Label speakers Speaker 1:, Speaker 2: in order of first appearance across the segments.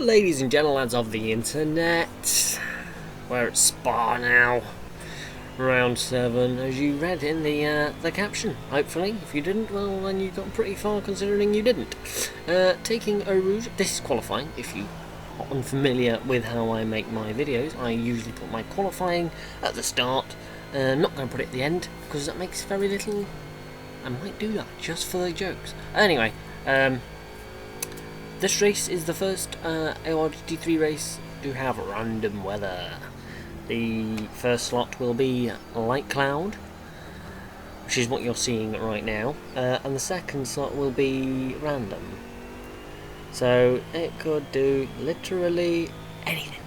Speaker 1: Ladies and gentlemen of the internet, we're at Spa now, round 7, as you read in the caption. Hopefully, if you didn't, well then you got pretty far considering you didn't. Taking a route, this is qualifying. If you are unfamiliar with how I make my videos, I usually put my qualifying at the start. Not going to put it at the end because that makes very little. I might do that just for the jokes. Anyway, this race is the first AOR GT3 race to have random weather. The first slot will be light cloud, which is what you're seeing right now, and the second slot will be random. So it could do literally anything.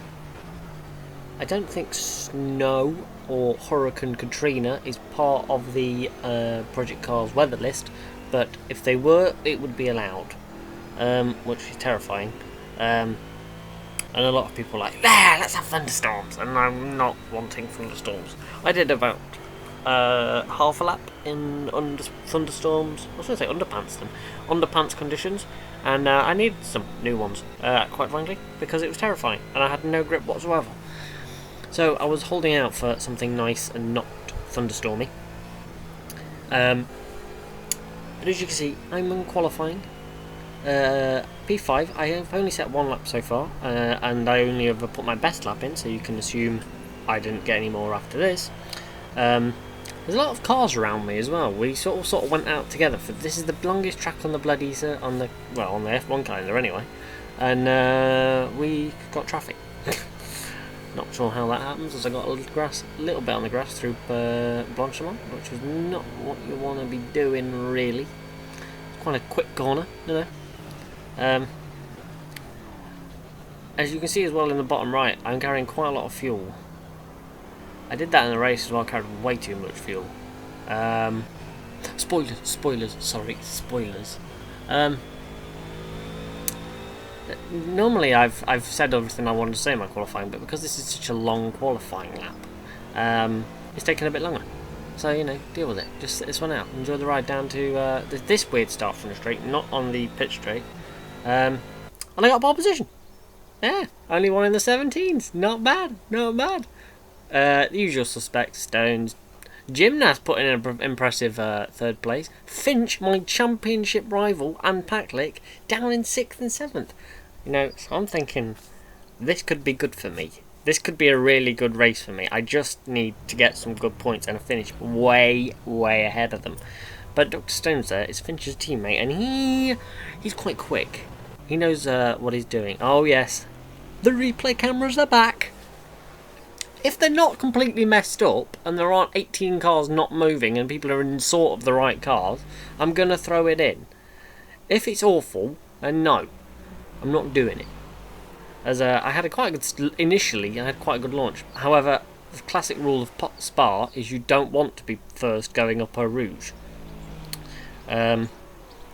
Speaker 1: I don't think snow or Hurricane Katrina is part of the Project Cars weather list, but if they were, it would be allowed. Which is terrifying, and a lot of people are like, let's have thunderstorms, and I'm not wanting thunderstorms. I did about half a lap in thunderstorms, I was going to say underpants conditions, and I needed some new ones, quite frankly, because it was terrifying, and I had no grip whatsoever. So I was holding out for something nice and not thunderstormy. But as you can see, I'm in qualifying. P5, I have only set one lap so far, and I only ever put my best lap in, so you can assume I didn't get any more after this. There's a lot of cars around me as well. We sort of went out together for this is the longest track on the bloody on the F1 calendar anyway, and we got traffic. Not sure how that happens, as I got a little bit on the grass through Blanchimont, which is not what you want to be doing really. It's quite a quick corner, you know. As you can see as well in the bottom right, I'm carrying quite a lot of fuel. I did that in the race as well, I carried way too much fuel. Spoilers. Normally I've said everything I wanted to say in my qualifying, but because this is such a long qualifying lap, it's taking a bit longer. So, you know, deal with it. Just sit this one out. Enjoy the ride down to this weird start from the straight, not on the pit straight. And I got a pole position. Yeah, only one in the 17s. Not bad. The usual suspects, Stones. Gymnast put in an impressive third place. Finch, my championship rival, and Packlick down in 6th and 7th. You know, so I'm thinking this could be good for me. This could be a really good race for me. I just need to get some good points and finish way ahead of them. But Dr. Stones there is Finch's teammate, and he's quite quick. He knows what he's doing. Oh yes, the replay cameras are back. If they're not completely messed up and there aren't 18 cars not moving and people are in sort of the right cars, I'm going to throw it in. If it's awful, then no, I'm not doing it. As I had initially I had quite a good launch. However, the classic rule of Spa is you don't want to be first going up a Rouge. Now,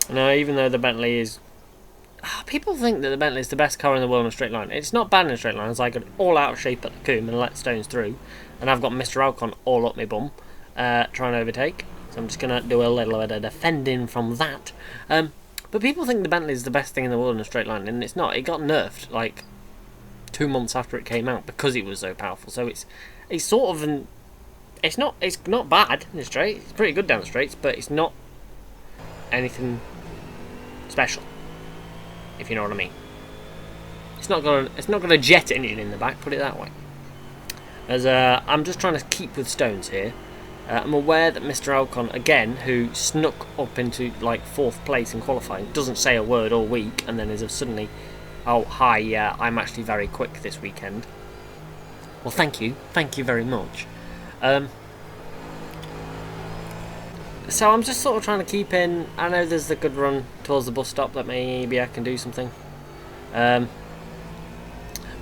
Speaker 1: even though the Bentley is... people think that the Bentley is the best car in the world in a straight line. It's not bad in a straight line, as I got all out of shape at the Coombe and let Stones through. And I've got Mr. Alcon all up my bum, trying to overtake. So I'm just going to do a little bit of defending from that. But people think the Bentley is the best thing in the world in a straight line, and it's not. It got nerfed, like, 2 months after it came out because it was so powerful. So it's sort of an... It's not bad in the straight. It's pretty good down the straights, but it's not anything special, if you know what I mean. It's not got a jet engine in the back, put it that way. As I'm just trying to keep with Stones here. I'm aware that Mr. Alcon, again, who snuck up into like 4th place in qualifying, doesn't say a word all week, and then is suddenly, oh hi, yeah, I'm actually very quick this weekend. Well, thank you very much. So I'm just sort of trying to keep in. I know there's the good run towards the bus stop that maybe I can do something. But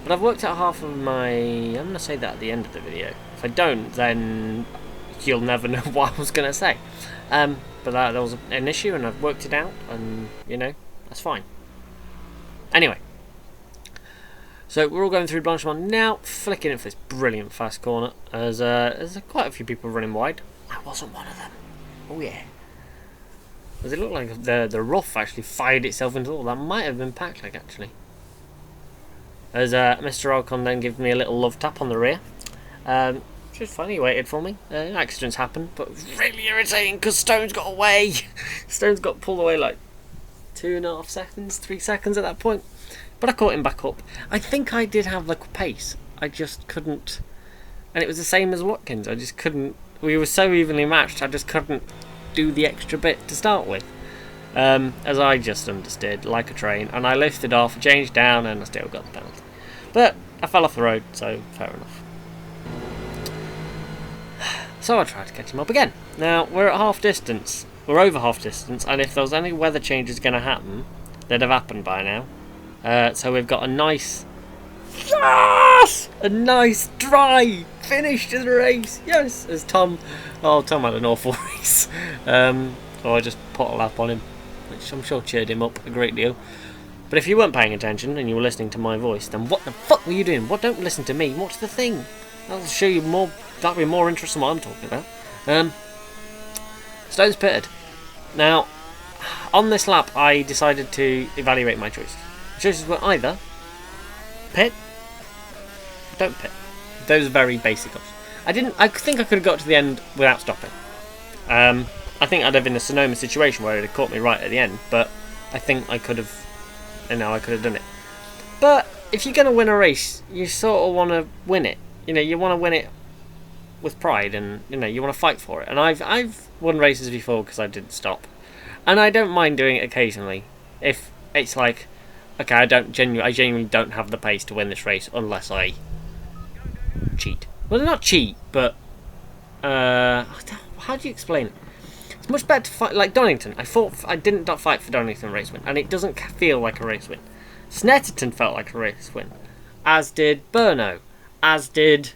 Speaker 1: I've worked out half of my... I'm going to say that at the end of the video. If I don't, then you'll never know what I was going to say. But that was an issue, and I've worked it out, and, you know, that's fine. Anyway. So we're all going through Blanchimont now, flicking it for this brilliant fast corner. As there's quite a few people running wide. I wasn't one of them. Oh yeah. Does it look like the rough actually fired itself into all that? Might have been Packlick actually. as Mr. Ocon then gave me a little love tap on the rear. Which was funny, he waited for me. Accidents happen, but really irritating because Stones got away. Stones got pulled away like 2.5 seconds, 3 seconds at that point. But I caught him back up. I think I did have the pace. I just couldn't. And it was the same as Watkins. I just couldn't. We were so evenly matched, I just couldn't do the extra bit to start with. As I just understood, like a train. And I lifted off, changed down, and I still got the penalty. But I fell off the road, so fair enough. So I tried to catch him up again. Now, we're at half distance. We're over half distance, and if there was any weather changes going to happen, they'd have happened by now. So we've got a nice... Yes! A nice, dry finish to the race. Yes! As Tom... Oh, Tom had an awful race. So I just put a lap on him, which I'm sure cheered him up a great deal. But if you weren't paying attention and you were listening to my voice, then what the fuck were you doing? What? Don't listen to me. Watch the thing. That'll show you more... That'll be more interesting than what I'm talking about. Stones pitted. Now, on this lap, I decided to evaluate my choices. The choices were either pit, don't pit. Those are very basic options. I think I could have got to the end without stopping. I think I'd have been in a Sonoma situation where it had caught me right at the end, but I think I could have, I could have done it. But if you're going to win a race, you sort of want to win it. You want to win it with pride, and you want to fight for it. And I've won races before because I didn't stop, and I don't mind doing it occasionally if it's like, okay, I genuinely don't have the pace to win this race unless I cheat. Well, not cheat, but how do you explain it? It's much better to fight like Donington. I didn't fight for Donington race win, and it doesn't feel like a race win. Snetterton felt like a race win, as did Brno, as did...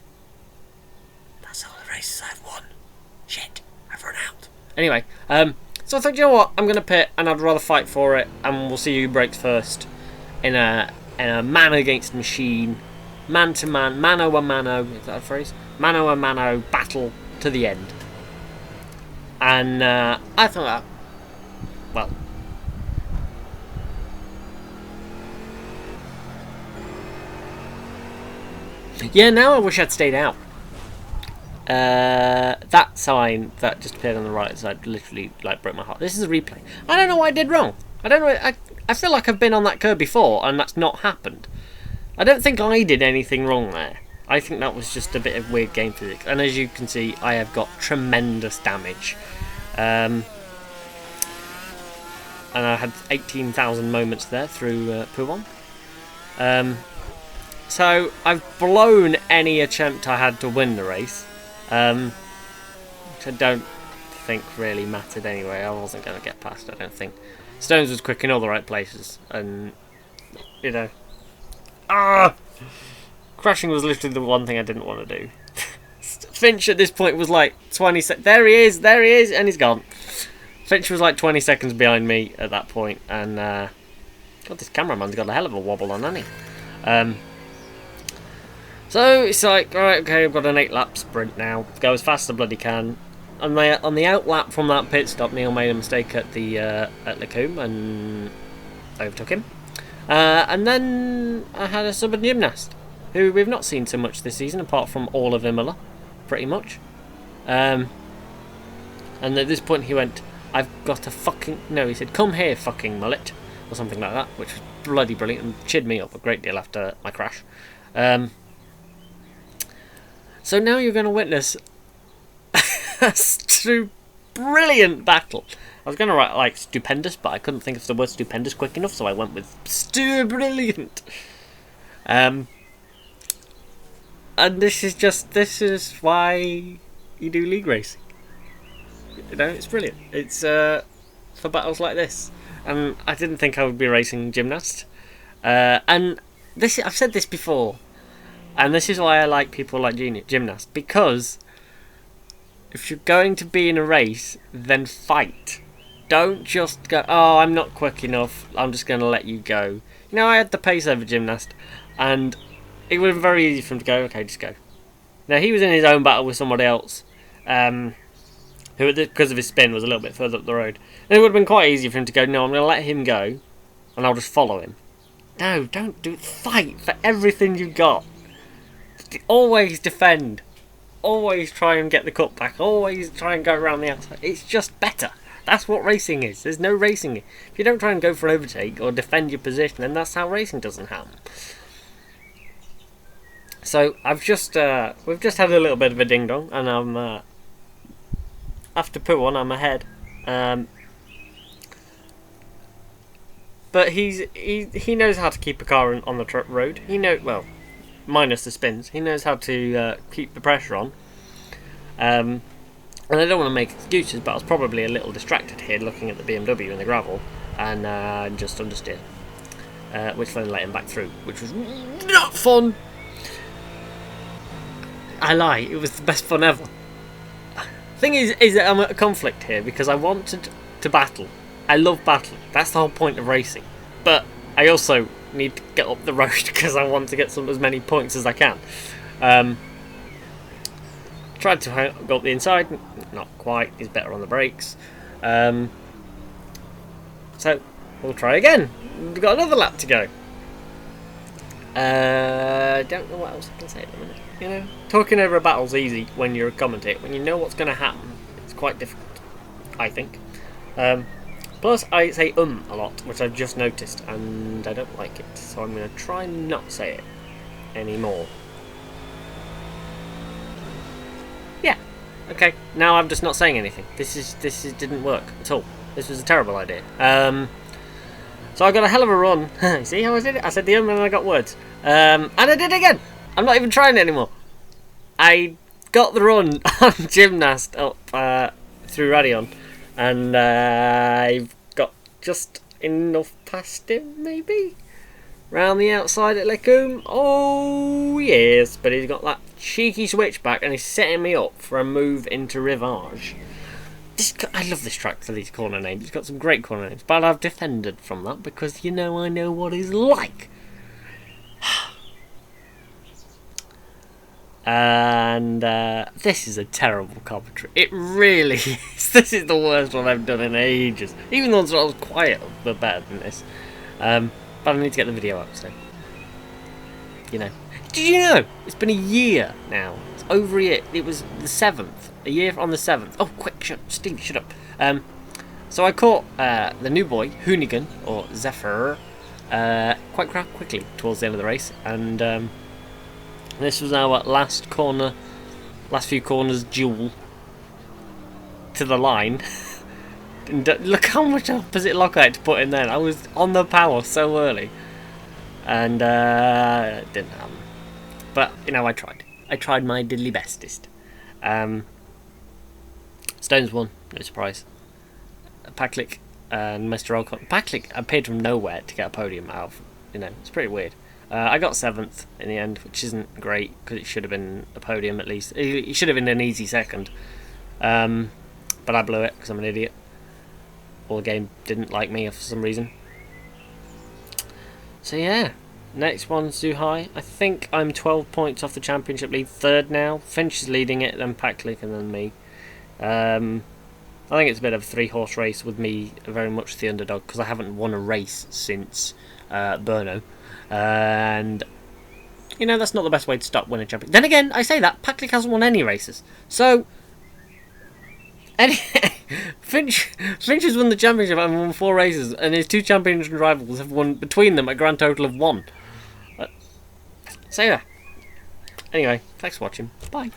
Speaker 1: That's all the races I've won. Shit, I've run out. Anyway, so I thought, you know what, I'm going to pit, and I'd rather fight for it, and we'll see who breaks first in a man against machine, man to man, mano a mano, is that a phrase? Mano a mano battle to the end. And I thought, well, yeah, now I wish I'd stayed out. That sign that just appeared on the right side literally broke my heart. This is a replay. I don't know what I did wrong. I don't know. I feel like I've been on that curb before and that's not happened. I don't think I did anything wrong there. I think that was just a bit of weird game physics. And as you can see, I have got tremendous damage. And I had 18,000 moments there through P1. So I've blown any attempt I had to win the race. Which I don't think really mattered anyway. I wasn't going to get past, I don't think. Stones was quick in all the right places. And, crashing was literally the one thing I didn't want to do. Finch at this point was like 20 seconds. There he is, and he's gone. Finch was like 20 seconds behind me at that point, and God, this cameraman's got a hell of a wobble on, hasn't he? So it's like, alright, okay, I've got an 8-lap sprint now. Go as fast as I bloody can. On the out lap from that pit stop, Neil made a mistake at the at Lacombe and overtook him. And then I had a suburban gymnast, who we've not seen so much this season, apart from all of Imola, pretty much. And at this point he went, I've got a fucking... No, he said, come here, fucking mullet, or something like that, which was bloody brilliant and cheered me up a great deal after my crash. So now you're going to witness a brilliant battle. I was going to write like stupendous, but I couldn't think of the word stupendous quick enough, so I went with brilliant. And this is why you do league racing. It's brilliant. It's for battles like this. And I didn't think I would be a racing gymnast. And this, I've said this before, and this is why I like people like gymnasts, because if you're going to be in a race, then fight. Don't just go, oh, I'm not quick enough, I'm just going to let you go. I had the pace over gymnast, and it would have been very easy for him to go, okay, just go. Now, he was in his own battle with somebody else, who, because of his spin, was a little bit further up the road. And it would have been quite easy for him to go, no, I'm going to let him go, and I'll just follow him. No, don't do it. Fight for everything you've got. Always defend. Always try and get the cut back. Always try and go around the outside. It's just better. That's what racing is. There's no racing. If you don't try and go for an overtake or defend your position, then that's how racing doesn't happen. So we've just had a little bit of a ding dong, and I'm after put one, I'm ahead. But he knows how to keep a car on the road. Well, minus the spins. He knows how to keep the pressure on. And I don't want to make excuses, but I was probably a little distracted here looking at the BMW in the gravel and just understeered, which then let him back through, which was not fun. I lie, it was the best fun ever. Thing is that I'm at a conflict here because I wanted to battle. I love battling. That's the whole point of racing. But I also need to get up the road because I want to get as many points as I can. Tried to go up the inside, not quite. He's better on the brakes. So we'll try again. We've got another lap to go. Don't know what else I can say at the minute. You know, talking over a battle's easy when you're a commentator. When you know what's going to happen, it's quite difficult, I think. Plus, I say a lot, which I've just noticed, and I don't like it. So I'm going to try and not say it anymore. Yeah. Okay. Now I'm just not saying anything. This didn't work at all. This was a terrible idea. So I got a hell of a run. See how I did it? I said the and I got words. And I did it again. I'm not even trying anymore. I got the run on Gymnast up through Radion, and I've got just enough past him, maybe? Round the outside at Lecombe. Oh, yes. But he's got that cheeky switchback, and he's setting me up for a move into Rivage. I love this track for these corner names. It's got some great corner names, but I've defended from that because, you know, I know what he's like. And this is a terrible commentary. It really is. This is the worst one I've done in ages. Even the ones where I was quiet were better than this. But I need to get the video up, so, you know. Did you know? It's been a year now. It's over a year. It was the 7th. A year on the 7th. Oh, quick, Steve, shut up. So I caught the new boy, Hoonigan, or Zephyr, quite quickly towards the end of the race. And this was our last few corners duel to the line. And look how much opposite lock I had to put in then. I was on the power so early. And it didn't happen. But, you know, I tried. I tried my diddly bestest. Stones won, no surprise. Paklik and Mr. Alcott. Paklik appeared from nowhere to get a podium out of, you know, it's pretty weird. I got 7th in the end, which isn't great because it should have been a podium at least. It should have been an easy second. But I blew it because I'm an idiot. Or the game didn't like me for some reason. So yeah, next one's Zuhai. I think I'm 12 points off the championship lead, 3rd now. Finch is leading it, then Paklik and then me. I think it's a bit of a 3-horse race with me very much the underdog because I haven't won a race since Brno. And, you know, that's not the best way to start winning a championship. Then again, I say that, Paklik hasn't won any races. So, Finch has won the championship and won 4 races, and his 2 championship rivals have won between them a grand total of 1. So yeah. Anyway, thanks for watching. Bye.